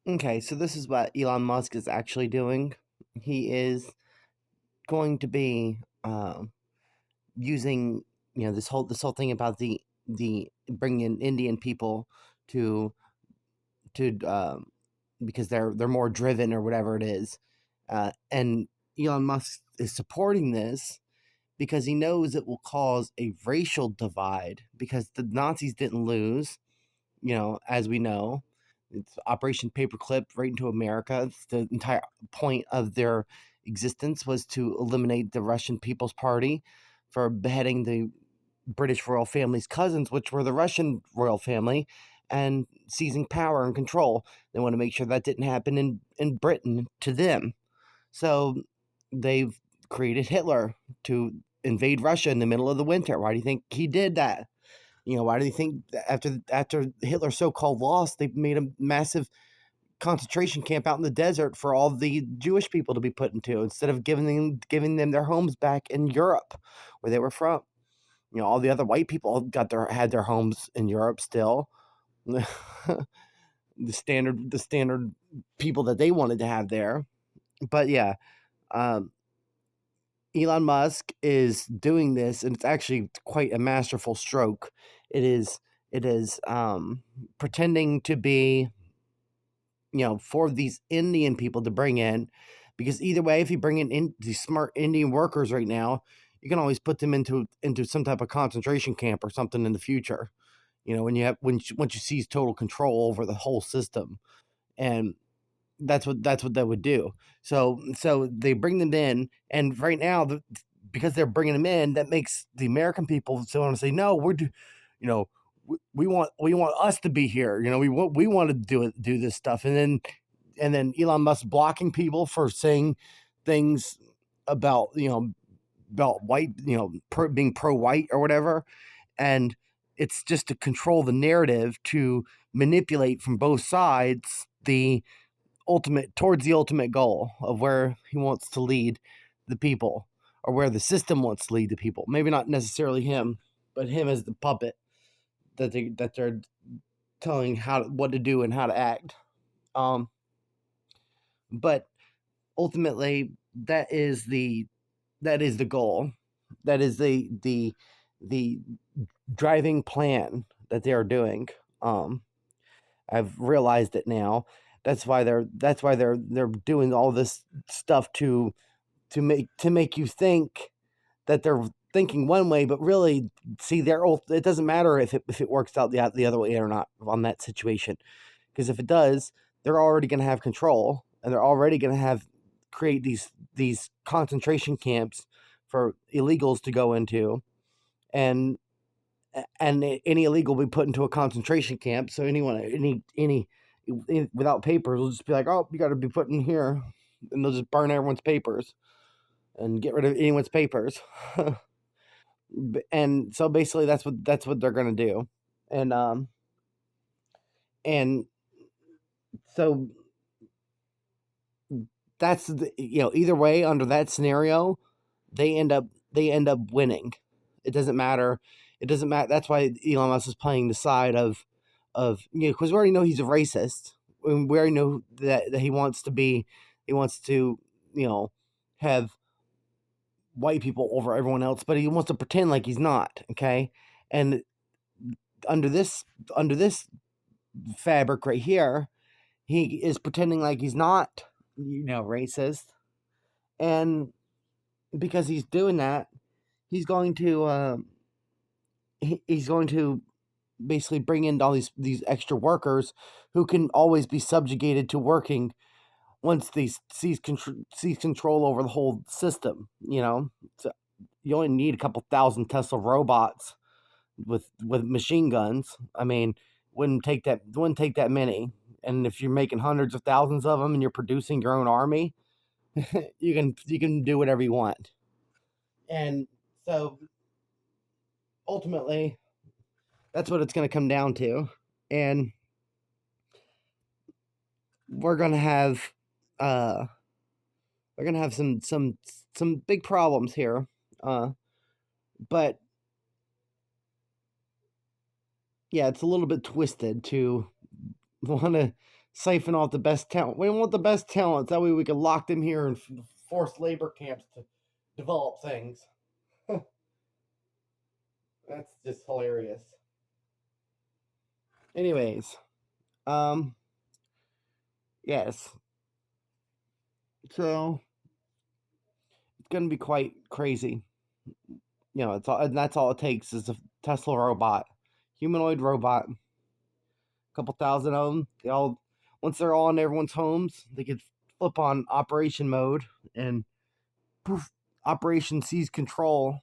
Okay, so this is what Elon Musk is actually doing. He is going to be using this whole thing about the bringing in Indian people to to because they're more driven or whatever it is, and Elon Musk is supporting this because he knows it will cause a racial divide because the Nazis didn't lose, as we know. It's Operation Paperclip right into America. It's the entire point of their existence was to eliminate the Russian People's Party for beheading the British royal family's cousins, which were the Russian royal family, and seizing power and control. They want to make sure that didn't happen in Britain to them. So they've created Hitler to invade Russia in the middle of the winter. Why do you think he did that? Why do you think after Hitler so-called lost, they made a massive concentration camp out in the desert for all the Jewish people to be put into instead of giving them their homes back in Europe where they were from? All the other white people had their homes in Europe still. the standard people that they wanted to have there. But yeah, um, Elon Musk is doing this, and it's actually quite a masterful stroke. It is pretending to be, for these Indian people to bring in, because either way, if you bring in these smart Indian workers right now, you can always put them into some type of concentration camp or something in the future. Once you seize total control over the whole system, and that's what they would do. So they bring them in, and right now, because they're bringing them in, that makes the American people so want to say, no, you know, we want us to be here. We want to do this stuff, and then Elon Musk blocking people for saying things about white, being pro white or whatever, and it's just to control the narrative to manipulate from both sides the ultimate goal of where he wants to lead the people, or where the system wants to lead the people. Maybe not necessarily him, but him as the puppet that they're telling what to do and how to act. Um, but ultimately, that is the goal. That is the driving plan that they are doing. Um, I've realized it now. That's why they're doing all this stuff to make you think that they're thinking one way, but really, see, it doesn't matter if it works out the other way or not on that situation, because if it does, they're already going to have control, and they're already going to have create these concentration camps for illegals to go into, and any illegal will be put into a concentration camp. So any without papers will just be like, oh, you got to be put in here, and they'll just burn everyone's papers and get rid of anyone's papers. And so basically, that's what they're gonna do, and so either way, under that scenario, they end up winning. It doesn't matter. It doesn't matter. That's why Elon Musk is playing the side of because we already know he's a racist. We already know that he wants to have white people over everyone else, but he wants to pretend like he's not. Okay, and under this under this fabric right here, he is pretending like he's not, racist, and because he's doing that, he's going to he's going to basically bring in all these extra workers who can always be subjugated to working once they seize control over the whole system. So you only need a couple thousand Tesla robots with machine guns. I mean, wouldn't take that many. And if you're making hundreds of thousands of them and you're producing your own army, you can do whatever you want. And so ultimately, that's what it's going to come down to. And we're going to have uh we're going to have some big problems here. Uh but yeah, it's a little bit twisted to want to siphon off the best talent. We want the best talent. That way we can lock them here in forced labor camps to develop things. That's just hilarious. Anyways, yes. So it's gonna be quite crazy. It's all, and that's all it takes is a Tesla robot, humanoid robot. A couple thousand of them. They all, once they're all in everyone's homes, they could flip on operation mode and poof, operation seize control.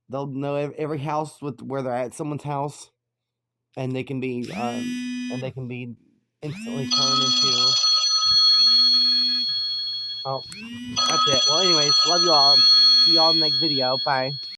They'll know every house with where they're at, someone's house, and they can be instantly turned into. Oh, that's it. Well, anyways, love you all. See y'all in the next video. Bye.